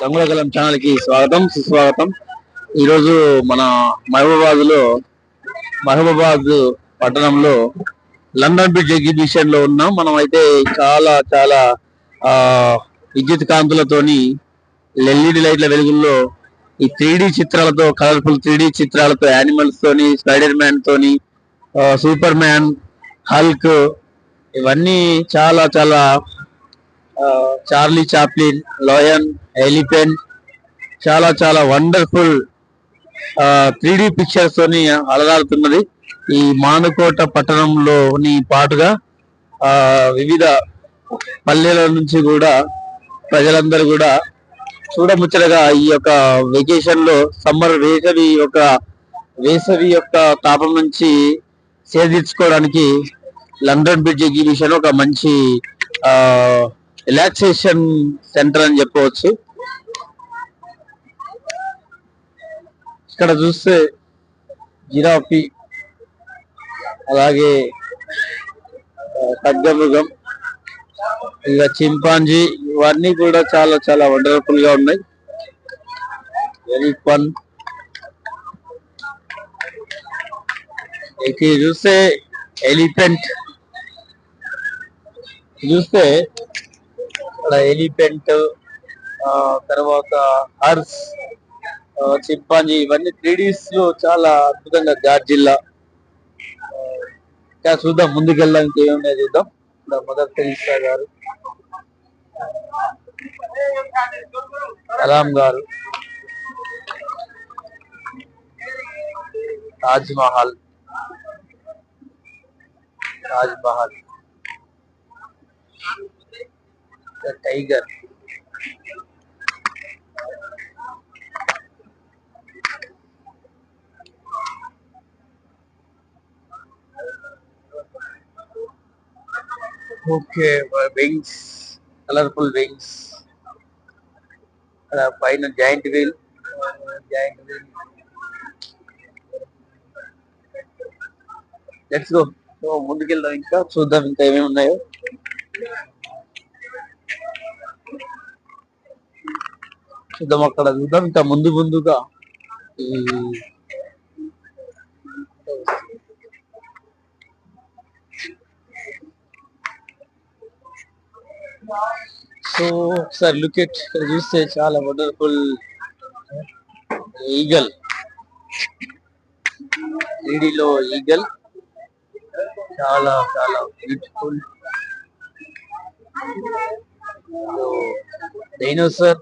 గంగులగలం channel కి స్వాగతం సుస్వాగతం. ఈరోజు మన మహబూబాబాద్ లో మహబూబాబాద్ పట్టణంలో లండన్ బ్రిడ్జ్ ఎగ్జిబిషన్ లో ఉన్నాం. మనం అయితే చాలా చాలా ఆ విద్యుత్ కాంతులతోని ఎల్ఈడి లైట్ల వెలుగుల్లో ఈ 3D చిత్రాలతో కలర్ఫుల్ 3D చిత్రాలతో యానిమల్స్ తోని స్పైడర్ మ్యాన్ తోని సూపర్ మ్యాన్ హల్క్ ఇవన్నీ చాలా చాలా చార్లీ చాప్లిన్ లయన్ ఎలిఫెంట్ చాలా చాలా వండర్ఫుల్ 3D పిక్చర్స్ తోని అలరాడుతున్నది. ఈ మానుకోట పట్టణంలోని పాటుగా వివిధ పల్లెల నుంచి కూడా ప్రజలందరూ కూడా చూడముచ్చటగా ఈ యొక్క వెకేషన్ లో సమ్మర్ వేసవి యొక్క తాపం నుంచి సేదీర్చుకోవడానికి లండన్ బ్రిడ్జ్ ఎగ్జిబిషన్ ఒక మంచి ఆ రిలాక్సేషన్ సెంటర్ అని చెప్పవచ్చు. ఇక్కడ చూస్తే జిరాఫీ, అలాగే ఖడ్గమృగం, ఇక చింపాంజీ ఇవన్నీ కూడా చాలా చాలా వండర్ఫుల్ గా ఉన్నాయి. Very fun. ఇక చూస్తే ఎలిఫెంట్ చూస్తే ఎలిఫెంట్ తర్వాత హార్స్, చింపాంజీ ఇవన్నీ 3Ds లో చాలా అద్భుతంగా గాడ్జిల్లా. ఇంకా చూద్దాం, ముందుకెళ్దాం, ఇంకేమున్నాయి చూద్దాం. మదర్ తెరీసా గారు, కలాం గారు, Taj Mahal tiger. Okay, wings, colourful wings, పైన జాయింట్ వీల్. Let's go. ముందుకెళ్దాం, ఇంకా చూద్దాం ఇంకా ఏమేమి ఉన్నాయో. చూద్దాం, అక్కడ చూద్దాం ఇంకా ముందుగా. సో ఒకసారి లుక్ ఎట్, ఇక్కడ చూస్తే చాలా వండర్ఫుల్ ఈగల్, 3D లో ఈగల్, చాలా చాలా బ్యూటిఫుల్. డైనోసర్,